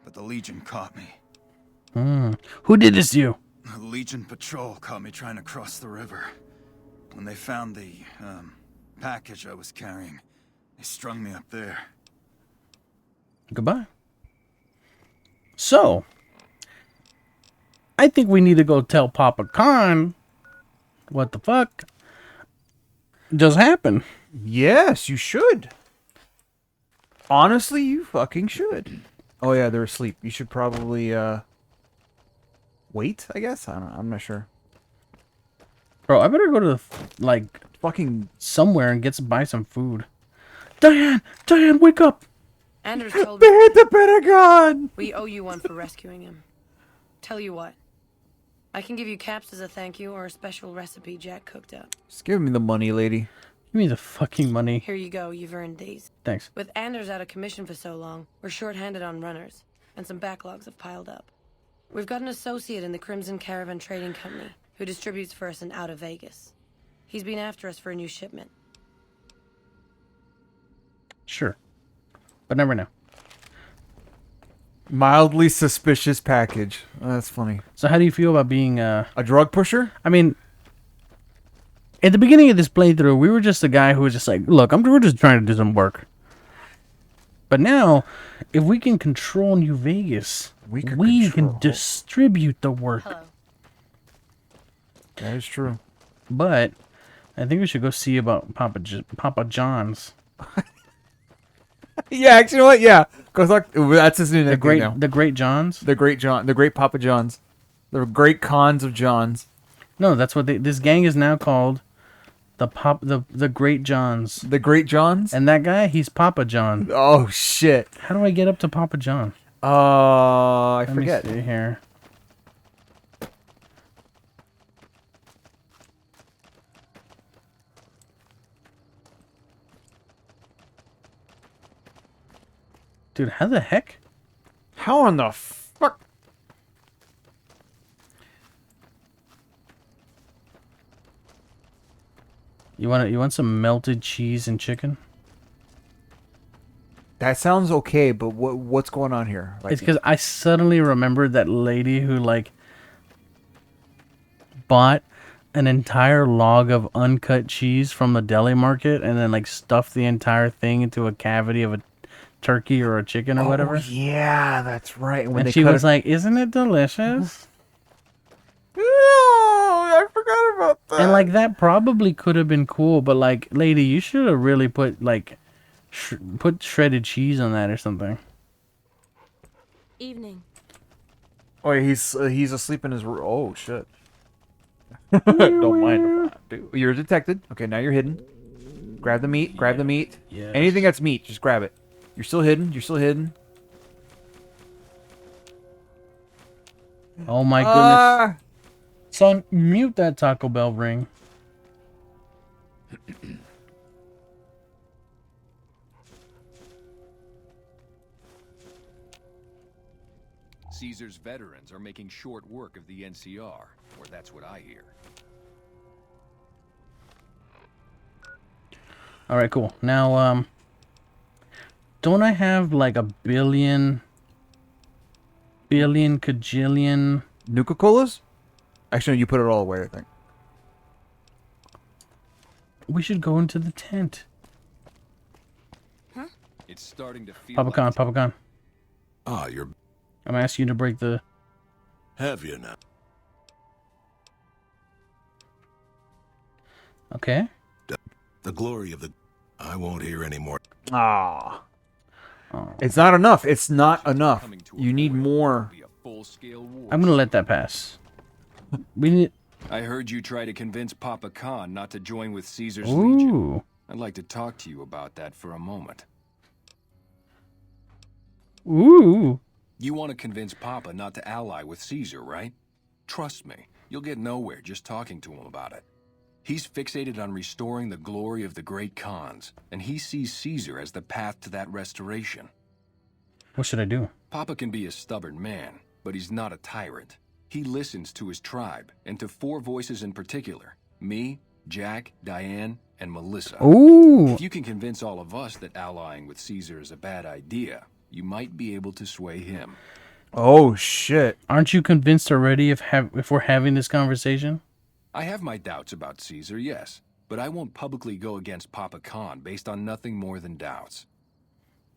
Speaker 6: but the Legion caught me.
Speaker 1: Who did this to you?
Speaker 6: The Legion patrol caught me trying to cross the river. When they found the, package I was carrying, they strung me up there.
Speaker 1: Goodbye. So, I think we need to go tell Papa Khan what the fuck just happened.
Speaker 2: Yes, you should. Honestly, you fucking should. Oh yeah, they're asleep. You should probably wait, I guess. I'm not sure.
Speaker 1: Bro, I better go to like
Speaker 2: Fucking
Speaker 1: somewhere and buy some food. Diane, wake up.
Speaker 7: Anders told
Speaker 2: they
Speaker 7: me
Speaker 2: hit the Pentagon.
Speaker 7: we owe you one for rescuing him. Tell you what, I can give you caps as a thank you or a special recipe Jack cooked up.
Speaker 2: Just give me the money, lady.
Speaker 1: Give me the fucking money.
Speaker 7: Here you go, you've earned these.
Speaker 1: Thanks.
Speaker 7: With Anders out of commission for so long, we're short-handed on runners, and some backlogs have piled up. We've got an associate in the Crimson Caravan Trading Company who distributes for us and out of Vegas. He's been after us for a new shipment.
Speaker 1: Sure. But never know.
Speaker 2: Mildly suspicious package. Oh, that's funny.
Speaker 1: So how do you feel about being
Speaker 2: A drug pusher?
Speaker 1: I mean, at the beginning of this playthrough, we were just a guy who was just like, look, we're just trying to do some work. But now, if we can control New Vegas, we can distribute the work.
Speaker 7: Hello.
Speaker 2: That is true.
Speaker 1: But I think we should go see about Papa John's.
Speaker 2: Yeah, actually, you know what? Yeah, go talk. That's his new nickname now.
Speaker 1: The Great Johns.
Speaker 2: The Great Papa Johns, the Great Cons of Johns.
Speaker 1: No, that's what this gang is now called. The Great Johns.
Speaker 2: The Great Johns.
Speaker 1: And that guy, he's Papa John.
Speaker 2: Oh shit!
Speaker 1: How do I get up to Papa John?
Speaker 2: I forget.
Speaker 1: Let me see here. Dude, how the heck?
Speaker 2: How in the fuck?
Speaker 1: You want some melted cheese and chicken?
Speaker 2: That sounds okay, but what's going on here? Like,
Speaker 1: It's because I suddenly remembered that lady who like bought an entire log of uncut cheese from the deli market and then like stuffed the entire thing into a cavity of a turkey or a chicken or whatever.
Speaker 2: Yeah, that's right. When
Speaker 1: And
Speaker 2: they
Speaker 1: she
Speaker 2: cut
Speaker 1: was like, "Isn't it delicious?"
Speaker 2: Oh, I forgot about that.
Speaker 1: And like that probably could have been cool, but like, lady, you should have really put like put shredded cheese on that or something.
Speaker 10: Evening.
Speaker 2: Oh, yeah, he's asleep in his room. Oh shit! Don't mind him. Dude, you're detected. Okay, now you're hidden. Grab the meat. Grab the meat.
Speaker 1: Yes.
Speaker 2: Anything that's meat, just grab it. You're still hidden. You're still hidden.
Speaker 1: Oh my goodness. Son, mute that Taco Bell ring.
Speaker 8: Caesar's veterans are making short work of the NCR, or that's what I hear.
Speaker 1: All right, cool. Now, don't I have like a billion cajillion
Speaker 2: Nuka-Colas? Actually, you put it all away, I think.
Speaker 1: We should go into the tent.
Speaker 8: Huh? It's starting to feel
Speaker 1: Papa Khan.
Speaker 5: Ah, you're...
Speaker 1: I'm asking you to break the...
Speaker 5: Have you now?
Speaker 1: Okay.
Speaker 5: The glory of the... I won't hear any more.
Speaker 2: Ah. It's not enough. It's not enough. You need more.
Speaker 1: I'm gonna let that pass. We need...
Speaker 8: I heard you try to convince Papa Khan not to join with Caesar's
Speaker 1: Ooh.
Speaker 8: Legion. I'd like to talk to you about that for a moment.
Speaker 1: Ooh.
Speaker 8: You want to convince Papa not to ally with Caesar, right? Trust me, you'll get nowhere just talking to him about it. He's fixated on restoring the glory of the great Khans, and he sees Caesar as the path to that restoration.
Speaker 1: What should I do?
Speaker 8: Papa can be a stubborn man, but he's not a tyrant. He listens to his tribe, and to four voices in particular: me, Jack, Diane, and Melissa.
Speaker 1: Ooh.
Speaker 8: If you can convince all of us that allying with Caesar is a bad idea, you might be able to sway him.
Speaker 2: Oh shit.
Speaker 1: Aren't you convinced already if we're having this conversation?
Speaker 8: I have my doubts about Caesar, yes, but I won't publicly go against Papa Khan based on nothing more than doubts.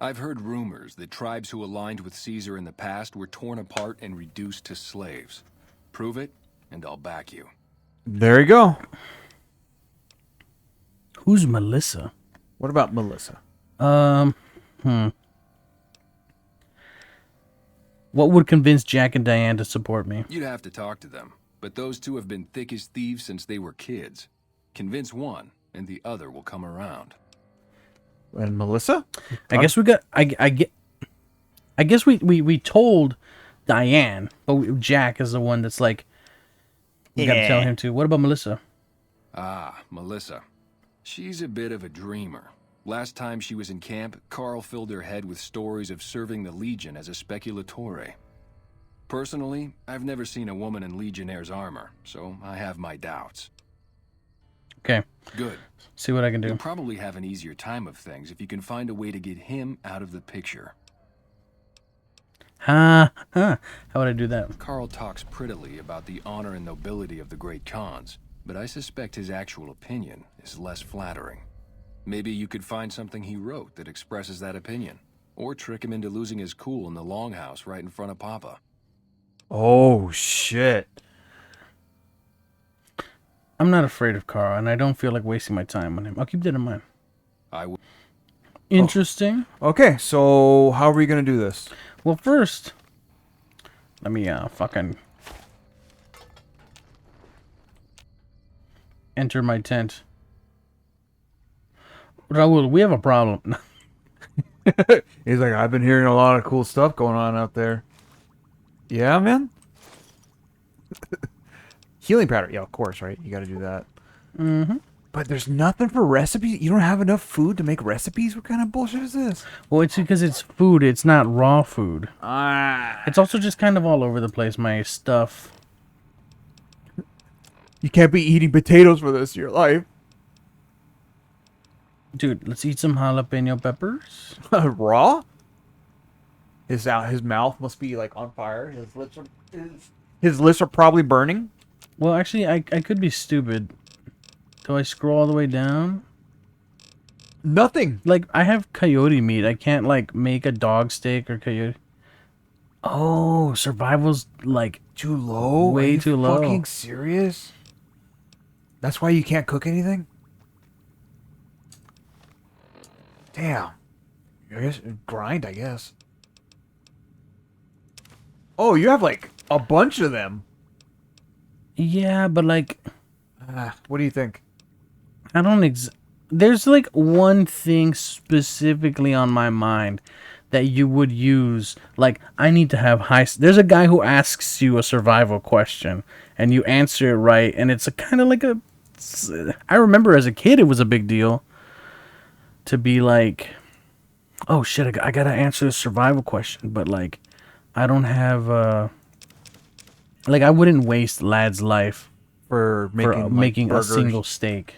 Speaker 8: I've heard rumors that tribes who aligned with Caesar in the past were torn apart and reduced to slaves. Prove it, and I'll back you.
Speaker 2: There you go.
Speaker 1: Who's Melissa?
Speaker 2: What about Melissa?
Speaker 1: What would convince Jack and Diane to support me?
Speaker 8: You'd have to talk to them, but those two have been thick as thieves since they were kids. Convince one, and the other will come around.
Speaker 2: And Melissa?
Speaker 1: I guess we got. I guess we told Diane, but Jack is the one that's like. We gotta tell him to. What about Melissa?
Speaker 8: Ah, Melissa. She's a bit of a dreamer. Last time she was in camp, Carl filled her head with stories of serving the Legion as a speculatore. Personally, I've never seen a woman in Legionnaire's armor, so I have my doubts.
Speaker 1: Okay.
Speaker 8: Good.
Speaker 1: See what I can do.
Speaker 8: You'll probably have an easier time of things if you can find a way to get him out of the picture.
Speaker 1: How would I do that?
Speaker 8: Carl talks prettily about the honor and nobility of the great Khans, but I suspect his actual opinion is less flattering. Maybe you could find something he wrote that expresses that opinion, or trick him into losing his cool in the longhouse right in front of Papa.
Speaker 2: Oh, shit.
Speaker 1: I'm not afraid of Carl, and I don't feel like wasting my time on him. I'll keep that in mind.
Speaker 8: I will.
Speaker 1: Interesting.
Speaker 2: Okay, so how are we going to do this?
Speaker 1: Well, first, let me fucking enter my tent. Raul, we have a problem.
Speaker 2: He's like, I've been hearing a lot of cool stuff going on out there. Yeah, man? Healing powder. Yeah, of course, right? You got to do that.
Speaker 1: Mm-hmm.
Speaker 2: But there's nothing for recipes? You don't have enough food to make recipes? What kind of bullshit is this?
Speaker 1: Well, it's because it's food. It's not raw food.
Speaker 2: Ah.
Speaker 1: It's also just kind of all over the place, my stuff.
Speaker 2: You can't be eating potatoes for the rest of your life.
Speaker 1: Dude, let's eat some jalapeno peppers.
Speaker 2: Raw? His mouth must be like on fire. His lips are probably burning.
Speaker 1: Well, actually, I could be stupid. Do I scroll all the way down?
Speaker 2: Nothing.
Speaker 1: Like, I have coyote meat. I can't, like, make a dog steak or coyote. Oh, survival's, like,
Speaker 2: too low?
Speaker 1: Way too low.
Speaker 2: Fucking serious? That's why you can't cook anything? Damn. I guess grind, I guess. Oh, you have, like, a bunch of them.
Speaker 1: Yeah, but, like...
Speaker 2: what do you think?
Speaker 1: I don't there's like one thing specifically on my mind that you would use. Like, I need to have there's a guy who asks you a survival question and you answer it right, and it's a kind of like I remember as a kid it was a big deal to be like, oh shit, I gotta answer this survival question, but like I don't have like I wouldn't waste Lad's life
Speaker 2: for
Speaker 1: making a
Speaker 2: burgers.
Speaker 1: single steak.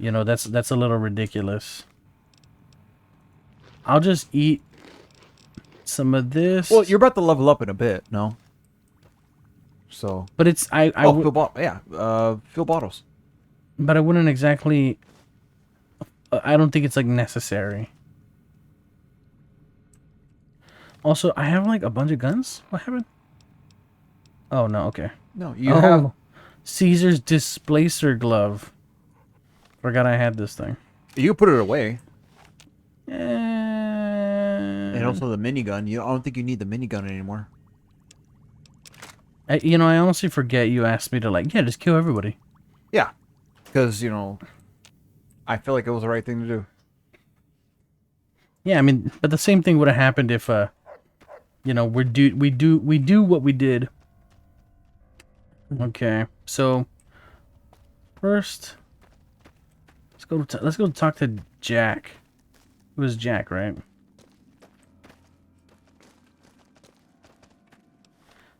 Speaker 1: You know, that's a little ridiculous. I'll just eat some of this.
Speaker 2: Well, you're about to level up in a bit, no? So,
Speaker 1: but it's
Speaker 2: fill bottles.
Speaker 1: But I wouldn't exactly. I don't think it's like necessary. Also, I have like a bunch of guns. What happened? Oh no, okay.
Speaker 2: No, you have
Speaker 1: Caesar's displacer glove. Forgot I had this thing.
Speaker 2: You put it away.
Speaker 1: And
Speaker 2: And also the minigun. I don't think you need the minigun anymore.
Speaker 1: I honestly forget you asked me to like, yeah, just kill everybody.
Speaker 2: Yeah, because I feel like it was the right thing to do.
Speaker 1: Yeah, I mean, but the same thing would have happened if, we do what we did. Okay, so first, let's go talk to Jack. It was Jack, right?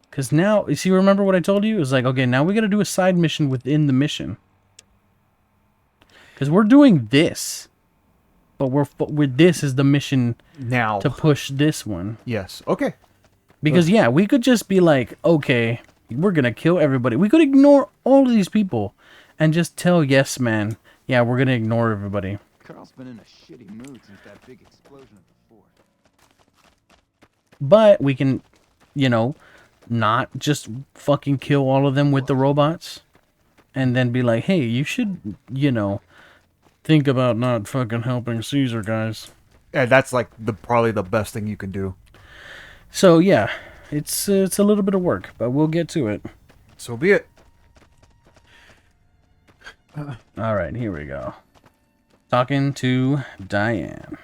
Speaker 1: Because now, you see, remember what I told you? It was like, okay, now we got to do a side mission within the mission. Because we're doing this. But with this is the mission
Speaker 2: Now.
Speaker 1: to push this one.
Speaker 2: Yes. Okay.
Speaker 1: Because, yeah, we could just be like, okay, we're going to kill everybody. We could ignore all of these people and just tell Yes Man, yeah, we're going to ignore everybody.
Speaker 6: Carl's been in a shitty mood since that big explosion at the fort.
Speaker 1: But we can, you know, not just fucking kill all of them with the robots. And then be like, hey, you should, you know, think about not fucking helping Caesar, guys.
Speaker 2: Yeah, that's like probably the best thing you can do.
Speaker 1: So, yeah, it's a little bit of work, but we'll get to it.
Speaker 2: So be it.
Speaker 1: All right, here we go. Talking to Diane.